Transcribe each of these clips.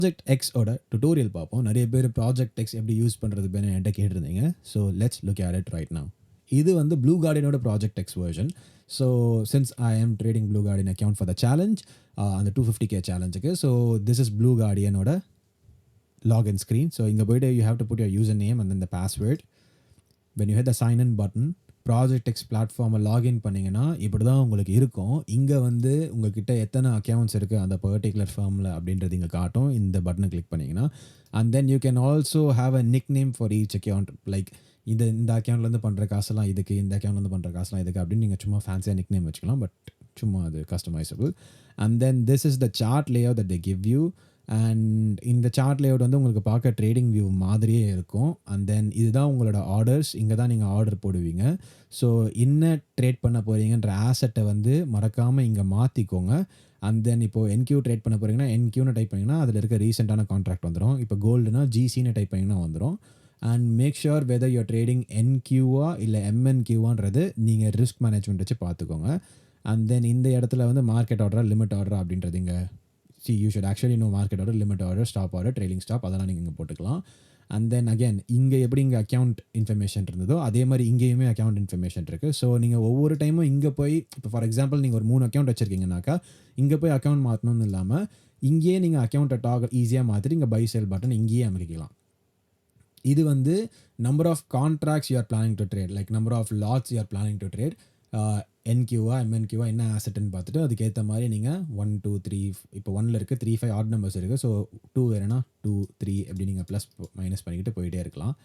Project X ஓட tutorial பார்ப்போம். நிறைய பேர் ப்ராஜெக்ட் எக்ஸ் எப்படி யூஸ் பண்ணுறது என்கிட்ட கேட்டிருந்தீங்க. So let's look at it right now. இது வந்து ப்ளூ கார்டியனோட project X version. So since I am trading Blue Guardian account for the challenge, அந்த 250K சேலஞ்சுக்கு. ஸோ திஸ் இஸ் ப்ளூ கார்டியனோட login screen. So இங்கே போய்ட்டு you have to put your username and then the password. When you hit the sign in button, project X பிளாட்ஃபார்மை login பண்ணிங்கன்னா இப்படி தான் உங்களுக்கு இருக்கும். இங்கே வந்து உங்கள்கிட்ட எத்தனை அக்கௌண்ட்ஸ் இருக்குது அந்த பர்டிகுலர் ஃபார்மில் அப்படின்றது இங்கே காட்டும். இந்த பட்டனை கிளிக் பண்ணிங்கன்னா and then you can also have a nickname for each account. Like இந்த அக்கௌண்ட்லேருந்து பண்ணுற காசெல்லாம் இதுக்கு, இந்த அக்கௌண்ட்லேருந்து பண்ணுற காசுலாம் இதுக்கு அப்படின்னு நீங்கள் சும்மா ஃபேன்சியாக நிக் நேம் வச்சுக்கலாம். பட் சும்மா அது customisable. And then this is the chart layout that they give you. அண்ட் இந்த சார்ட் லேஅவுட் வந்து உங்களுக்கு பார்க்க ட்ரேடிங் வியூ மாதிரியே இருக்கும். அண்ட் தென் இதுதான் உங்களோட ஆர்டர்ஸ். இங்கே தான் நீங்கள் ஆர்டர் போடுவீங்க. ஸோ என்ன ட்ரேட் பண்ண போகிறீங்கன்ற ஆசெட்டை வந்து மறக்காமல் இங்கே மாற்றிக்கோங்க. அண்ட் தென் இப்போது என்கியூ ட்ரேட் பண்ண போகிறீங்கன்னா என்கியூன்னு டைப் பண்ணிங்கன்னா அதில் இருக்க ரீசெண்டான கான்ட்ராக்ட் வந்துடும். இப்போ கோல்டுனா ஜிசின்னு டைப் பண்ணிங்கன்னா வந்துடும். And make sure whether your trading என்கியூவா இல்லை எம்என்கியூவான்றது நீங்கள் ரிஸ்க் மேனேஜ்மெண்ட் வச்சு பார்த்துக்கோங்க. அண்ட் தென் இந்த இடத்துல வந்து மார்க்கெட் ஆர்டரா லிமிட் ஆர்டரா அப்படின்றது இங்கே you should actually know market order, limit order, stop order, trailing stop, அதெல்லாம் நீங்கள் இங்கே போட்டுக்கலாம். அண்ட் தென் அகேன் இங்கே எப்படி இங்கே அக்கௌண்ட் இன்ஃபர்மேஷன் இருந்ததோ அதே மாதிரி இங்கேயுமே அக்கௌண்ட் இன்ஃபர்மேஷன் இருக்குது. ஸோ நீங்கள் ஒவ்வொரு டைமும் இங்கே போய் இப்போ ஃபார் எக்ஸாம்பிள் நீங்கள் ஒரு 3 அக்கௌண்ட் வச்சுருக்கீங்கனாக்கா இங்கே போய் அக்கௌண்ட் மாற்றணும்னு இல்லாமல் இங்கேயே நீங்கள் அக்கௌண்ட்டை டாகல் ஈஸியாக மாற்றிட்டு இங்கே பை சேல் பட்டன் இங்கேயே அமைக்கலாம். இது வந்து number of contracts you are planning to trade, like number of lots you are planning to trade, என்கியூவா எம்என்கியூவா என்ன ஆசெட்டுன்னு பார்த்துட்டு அதுக்கேற்ற மாதிரி நீங்கள் 1 2 3 இப்போ 1ல் இருக்குது 3 5 ஆட் நம்பர்ஸ் இருக்குது. ஸோ 2 வேணுன்னா 2 3 எப்படி நீங்கள் ப்ளஸ் மைனஸ் பண்ணிக்கிட்டு போயிட்டே இருக்கலாம்.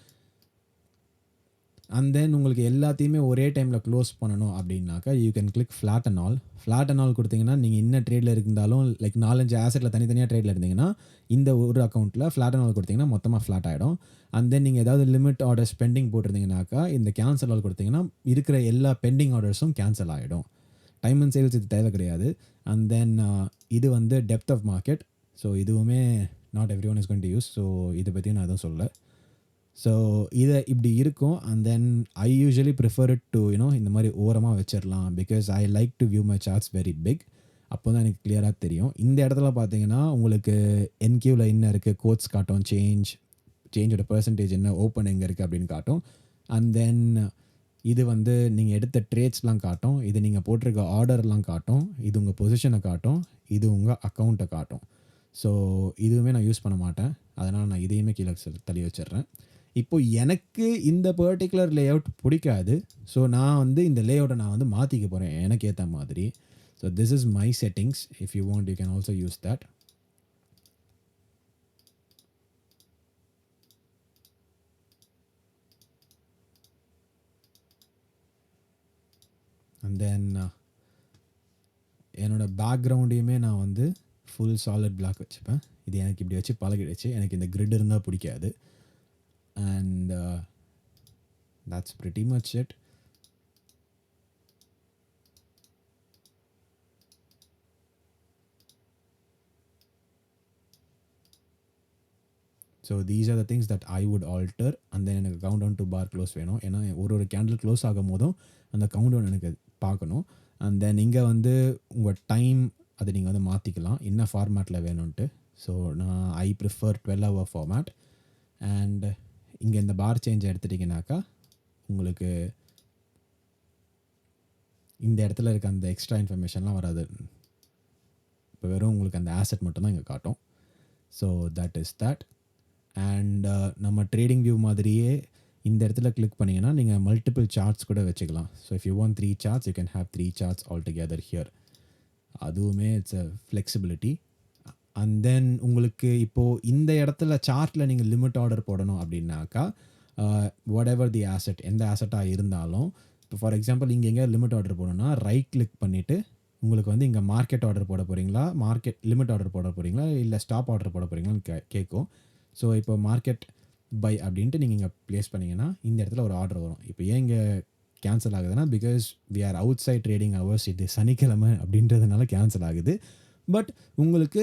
அண்ட் தென் உங்களுக்கு எல்லாத்தையுமே ஒரே டைமில் க்ளோஸ் பண்ணணும் அப்படின்னாக்கா you can click flat and all. Flat and all கொடுத்தீங்கன்னா நீங்கள் என்ன ட்ரேடில் இருந்தாலும் லைக் 4-5 ஆசெட்டில் தனித்தனியாக ட்ரேடில் இருந்தீங்கன்னா இந்த ஒரு அக்கௌண்ட்டில் ஃப்ளாட் அண்ட் ஆல் கொடுத்தீங்கன்னா மொத்தமாக ஃப்ளாட் ஆகிடும். அண்ட் தென் நீங்கள் ஏதாவது லிமிட் ஆர்டர்ஸ் பெண்டிங் போட்டிருந்தீங்கன்னாக்கா இந்த கேன்சல் ஆல் கொடுத்தீங்கன்னா இருக்கிற எல்லா பெண்டிங் ஆர்டர்ஸும் கேன்சல் ஆகிடும். டைம் அண்ட் சேல்ஸ் இது தேவை கிடையாது. அண்ட் தென் இது வந்து டெப்த் ஆஃப் மார்க்கெட். ஸோ இதுவுமே not everyone is going to use. So இதை பற்றி நான் எதுவும் சொல்லலை. ஸோ இதை இப்படி இருக்கும். And then I usually prefer it to இந்த மாதிரி ஓரமாக வச்சிடலாம். Because I like to view my charts very big. அப்போ தான் எனக்கு கிளியராக தெரியும். இந்த இடத்துல பார்த்தீங்கன்னா உங்களுக்கு என்கியூவில் என்ன இருக்குது கோட்ஸ் காட்டும், சேஞ்சோட பர்சன்டேஜ் என்ன, ஓப்பன் எங்கே இருக்குது அப்படின்னு காட்டும். அண்ட் தென் இது வந்து நீங்கள் எடுத்த ட்ரேட்ஸ்லாம் காட்டும், இது நீங்கள் போட்டிருக்க ஆர்டர்லாம் காட்டும், இது உங்கள் பொசிஷனை காட்டும், இது உங்கள் அக்கௌண்ட்டை காட்டும். ஸோ இதுவுமே நான் யூஸ் பண்ண மாட்டேன். அதனால் நான் இதையுமே கீழே தள்ளி வச்சிடுறேன். இப்போ எனக்கு இந்த பர்டிகுலர் லேஅவுட் பிடிக்காது. ஸோ நான் வந்து இந்த லேஅவுட்டை நான் வந்து மாற்றிக்க போகிறேன் எனக்கு ஏற்ற மாதிரி. So this is my settings. If you want you can also use that. And then என்னோடய பேக்ரவுண்டையுமே நான் வந்து ஃபுல் சாலிட் பிளாக் வச்சுப்பேன். இது எனக்கு இப்படி வச்சு பழகிடுச்சு. எனக்கு இந்த கிரிட் இருந்தால் பிடிக்காது. And that's pretty much it. So these are the things that I would alter. And then எனக்கு countdown to bar close வேணும். ஏன்னா ஒரு கேண்டில் க்ளோஸ் ஆகும் போதும் அந்த கவுண்டவுன் எனக்கு பார்க்கணும். அண்ட் தென் இங்கே வந்து உங்கள் டைம் அதை நீங்கள் வந்து மாற்றிக்கலாம் என்ன ஃபார்மேட்டில் வேணும்ன்ட்டு. ஸோ நான் I prefer 12 hour format. And இங்கே இந்த பார் சேஞ்ச் எடுத்துட்டிங்கனாக்கா உங்களுக்கு இந்த இடத்துல இருக்க அந்த எக்ஸ்ட்ரா இன்ஃபர்மேஷன்லாம் வராது. இப்போ வெறும் உங்களுக்கு அந்த ஆசெட் மட்டும்தான் இங்கே காட்டும். So that is that. And நம்ம ட்ரேடிங் வியூ மாதிரியே இந்த இடத்துல கிளிக் பண்ணிங்கன்னா நீங்கள் மல்டிபிள் சார்ட்ஸ் கூட வச்சுக்கலாம். So if you want 3 charts you can have 3 charts all together here. அதுவுமே it's a flexibility. And then உங்களுக்கு இப்போது இந்த இடத்துல சார்ட்டில் நீங்கள் லிமிட் ஆர்டர் போடணும் அப்படின்னாக்கா வாட் எவர் தி ஆசெட் எந்த ஆசெட்டாக இருந்தாலும் இப்போ ஃபார் எக்ஸாம்பிள் இங்கே எங்கே லிமிட் ஆர்டர் போடணும்னா ரைட் கிளிக் பண்ணிவிட்டு உங்களுக்கு வந்து இங்கே மார்க்கெட் ஆர்டர் போட போகிறீங்களா, மார்க்கெட் லிமிட் ஆர்டர் போட போகிறீங்களா, இல்லை ஸ்டாப் ஆர்டர் போட போகிறீங்களான்னு கேட்கும். ஸோ இப்போ மார்க்கெட் பை அப்படின்ட்டு நீங்கள் இங்கே ப்ளேஸ் பண்ணிங்கன்னா இந்த இடத்துல ஒரு ஆர்டர் வரும். இப்போ ஏன் இங்கே கேன்சல் ஆகுதுன்னா because we are outside trading hours, இது சனிக்கிழமை அப்படின்றதுனால கேன்சல் ஆகுது. பட் உங்களுக்கு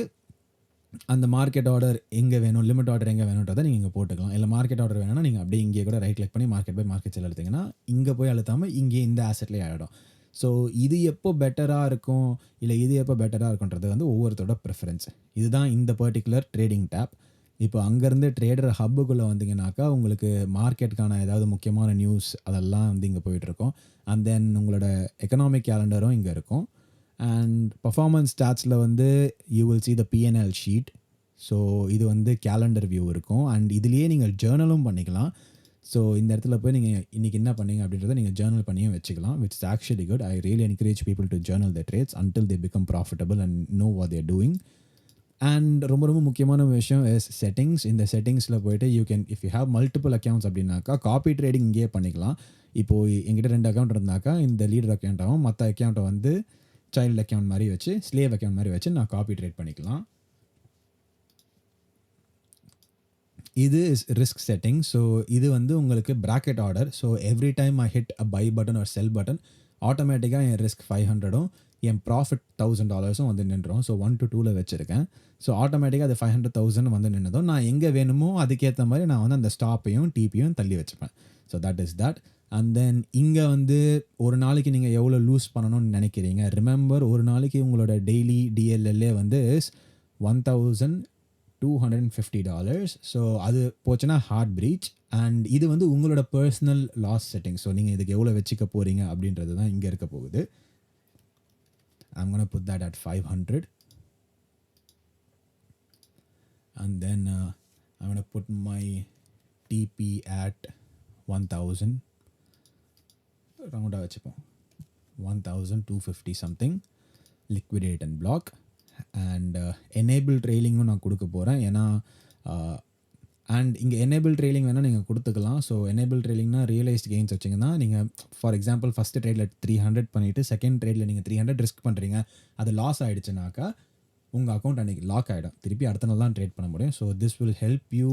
அந்த மார்க்கெட் ஆர்டர் எங்கே வேணும், லிமிட் ஆர்டர் எங்கே வேணுன்றதை நீங்கள் இங்கே போட்டுக்கலாம். இல்லை மார்க்கெட் ஆர்டர் வேணும்னா நீங்கள் அப்படியே இங்கே கூட ரைட் கிளிக் பண்ணி மார்க்கெட் பை மார்க்கெட் செல் எடுத்திங்கன்னா இங்கே போய் அழுத்தாமல் இங்கே இந்த ஆசெட்லேயே ஆகிடும். ஸோ இது எப்போ பெட்டராக இருக்கும் இல்லை இது எப்போ பெட்டராக இருக்குன்றது வந்து ஒவ்வொருத்தரோட ப்ரிஃபரன்ஸ். இதுதான் இந்த பர்டிகுலர் ட்ரேடிங் டேப். இப்போ அங்கேருந்து ட்ரேடர் ஹப்புக்குள்ளே வந்தீங்கன்னாக்கா உங்களுக்கு மார்க்கெட்டுக்கான ஏதாவது முக்கியமான நியூஸ் அதெல்லாம் வந்து இங்கே போயிட்டுருக்கோம். அண்ட் தென் உங்களோட எக்கனாமிக் கேலண்டரும் இங்கே இருக்கும். அண்ட் பர்ஃபார்மன்ஸ் ஸ்டாட்ஸில் வந்து you will see the P&L sheet. So இது வந்து கேலண்டர் வியூ இருக்கும். அண்ட் இதுலேயே நீங்கள் ஜேர்னலும் பண்ணிக்கலாம். ஸோ இந்த இடத்துல போய் நீங்கள் இன்றைக்கி என்ன பண்ணீங்க அப்படின்றத நீங்கள் ஜேர்னல் பண்ணியும் வச்சுக்கலாம், which is actually good. I really encourage people to journal their trades until they become profitable and know what they're doing. And ரொம்ப ரொம்ப முக்கியமான விஷயம் இஸ் செட்டிங்ஸ். இந்த செட்டிங்ஸில் போய்ட்டு you can if you have multiple accounts அப்படின்னாக்கா copy trading இங்கேயே பண்ணிக்கலாம். இப்போது எங்கிட்ட 2 அக்கௌண்ட் இருந்தாக்கா இந்த லீடர் அக்கௌண்ட்டாகவும் மற்ற அக்கௌண்ட்டை வந்து சைல்டு அக்கௌண்ட் மாதிரி வச்சு ஸ்லேவ் அக்கௌண்ட் மாதிரி வச்சு நான் காப்பி ட்ரேட் பண்ணிக்கலாம். இது இஸ் ரிஸ்க் செட்டிங். ஸோ இது வந்து உங்களுக்கு bracket order. So every time I hit a buy button ஒரு செல் பட்டன் ஆட்டோமேட்டிக்காக என் ரிஸ்க் 500ம் என் ப்ராஃபிட் $1000 வந்து நின்றோம். ஸோ 1 to 2ல் வச்சுருக்கேன். ஸோ ஆட்டோமேட்டிக்காக அது 500,000 வந்து நின்றதும் நான் எங்கே வேணுமோ அதுக்கேற்ற மாதிரி நான் வந்து அந்த ஸ்டாப்பையும் டிபியும் தள்ளி வச்சுப்பேன். So that is that. And then இங்கே வந்து ஒரு நாளைக்கு நீங்கள் எவ்வளோ லூஸ் பண்ணணும்னு நினைக்கிறீங்க. ரிமெம்பர் ஒரு நாளைக்கு உங்களோட டெய்லி டிஎல்எல்ஏ வந்து இஸ் $1,250. ஸோ அது போச்சுன்னா ஹார்ட் பிரீச். அண்ட் இது வந்து உங்களோட பர்சனல் லாஸ் செட்டிங். ஸோ நீங்கள் இதுக்கு எவ்வளோ வச்சுக்க போகிறீங்க அப்படின்றது தான் இங்கே இருக்க போகுது. I'm going to put that at 500. And then I'm going to put my TP at 1000. Round வச்சுப்போம் 1250 something. Liquidate and block. And enable trailing நான் கொடுக்க போகிறேன். ஏன்னா அண்ட் இங்கே எனேபிள் ட்ரெயிலிங் வேணால் நீங்கள் கொடுத்துக்கலாம். ஸோ எனேபிள் ட்ரெயிலிங்னா ரியலைஸ்ட் கெயின்ஸ் வச்சிங்கன்னா நீங்கள் ஃபார் எக்ஸாம்பிள் ஃபஸ்ட்டு ட்ரேடில் 300 பண்ணிவிட்டு செகண்ட் ட்ரேடில் நீங்கள் 300 ரிஸ்க் பண்ணுறீங்க, அது லாஸ் ஆகிடுச்சுனாக்கா உங்கள் அக்கௌண்ட் அன்றைக்கி லாக் ஆகிடும். திருப்பி அடுத்த நாள் தான் ட்ரேட் பண்ண முடியும். So this will help you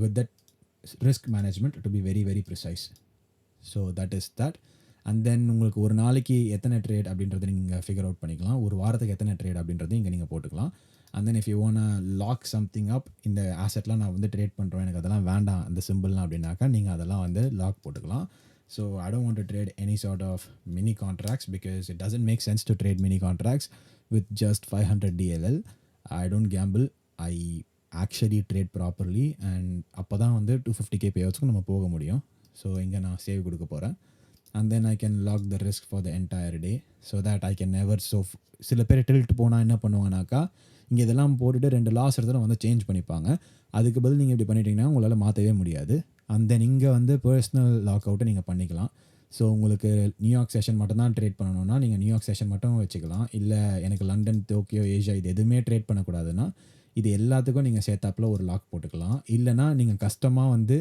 with that risk management to be very very precise. So that is that. And then உங்களுக்கு ஒரு நாளைக்கு எத்தனை ட்ரேட் அப்படின்றத நீங்கள் ஃபிகர் அவுட் பண்ணிக்கலாம். ஒரு வாரத்துக்கு எத்தனை ட்ரேட் அப்படின்றது இங்கே நீங்கள் போட்டுக்கலாம். And then if you want lock something up, இந்த ஆசெட்லாம் நான் வந்து ட்ரேட் பண்ணுறேன், எனக்கு அதெல்லாம் வேண்டாம் அந்த சிம்பிள்லாம் அப்படின்னாக்கா நீங்கள் அதெல்லாம் வந்து லாக் போட்டுக்கலாம். So I don't want to trade any sort of mini contracts because it doesn't make sense to trade mini contracts with just 500 DLL. I don't gamble, I actually trade properly. And அப்போ தான் வந்து 250K பேவுக்கும் நம்ம போக முடியும். So இங்கே நான் save கொடுக்க போகிறேன். And then I can lock the risk for the entire day so that I can never. So சில பேர் டில்ட் போனால் என்ன பண்ணுவாங்கனாக்கா இங்கே இதெல்லாம் போட்டுட்டு 2 லாஸ் எடுத்து வந்து சேஞ்ச் பண்ணிப்பாங்க. அதுக்கு பதில் நீங்கள் இப்படி பண்ணிட்டீங்கன்னா உங்களால் மாற்றவே முடியாது. அண்ட் தென் இங்கே வந்து பர்சனல் லாக் அவுட்டை நீங்கள் பண்ணிக்கலாம். ஸோ உங்களுக்கு நியூயார்க் செஷன் மட்டும் தான் ட்ரேட் பண்ணணும்னா நீங்கள் நியூயார்க் செஷன் மட்டும் வச்சுக்கலாம். இல்லை எனக்கு லண்டன், டோக்கியோ, ஏஷியா இது எதுவுமே ட்ரேட் பண்ணக்கூடாதுன்னா இது எல்லாத்துக்கும் நீங்கள் சேர்த்தாப்பில் ஒரு லாக் போட்டுக்கலாம். இல்லைனா நீங்கள் கஷ்டமாக வந்து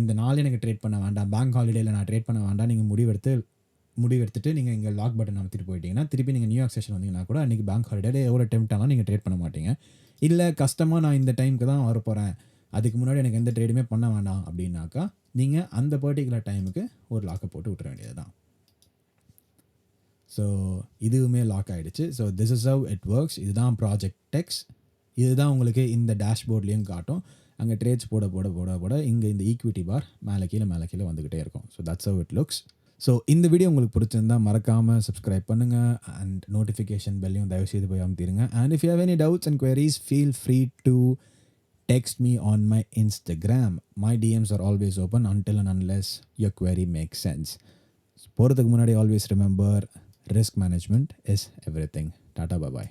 இந்த நாள் எனக்கு ட்ரேட் பண்ண வேண்டாம், பேங்க் ஹாலிடேயில் நான் ட்ரேட் பண்ண வேண்டாம், நீங்கள் முடிவெடுத்துட்டு நீங்கள் இங்கே லாக் பட்டன் அமைத்துட்டு போயிட்டீங்கன்னா திருப்பி நீங்கள் நியூயார்க் செஷன் வந்தீங்கன்னா கூட அன்றைக்கி பேங்க் ஹாலிடே எவ்வளோ டெம்ட் ஆனாலும் நீங்கள் ட்ரேட் பண்ண மாட்டீங்க. இல்லை கஷ்டமாக நான் இந்த டைமுக்கு தான் வர போகிறேன், அதுக்கு முன்னாடி எனக்கு எந்த ட்ரேடுமே பண்ண வேண்டாம் அப்படின்னாக்கா நீங்கள் அந்த பர்டிகுலர் டைமுக்கு ஒரு லாக்கை போட்டு விட்டுற வேண்டியது தான். ஸோ இதுவுமே லாக் ஆகிடுச்சு. So this is how it works. இதுதான் ப்ராஜெக்ட் டெக்ஸ். இதுதான் உங்களுக்கு இந்த டேஷ்போர்ட்லேயும் காட்டும். அங்கே ட்ரேட்ஸ் போட போட போட போட இங்கே இந்த ஈக்விட்டி பார் மேலே கீழே வந்துக்கிட்டே இருக்கும். So that's how it looks. So இந்த வீடியோ உங்களுக்கு பிடிச்சிருந்தால் மறக்காமல் சப்ஸ்கிரைப் பண்ணுங்கள் அண்ட் நோட்டிஃபிகேஷன் பெல்லையும் தயவுசெய்து போய் அமுத்திடுங்க. And if you have any doubts and queries feel free to text me on my Instagram. My DMs are always open until and unless your query makes sense. போகிறதுக்கு முன்னாடி always remember risk management is everything. Tata, bye bye.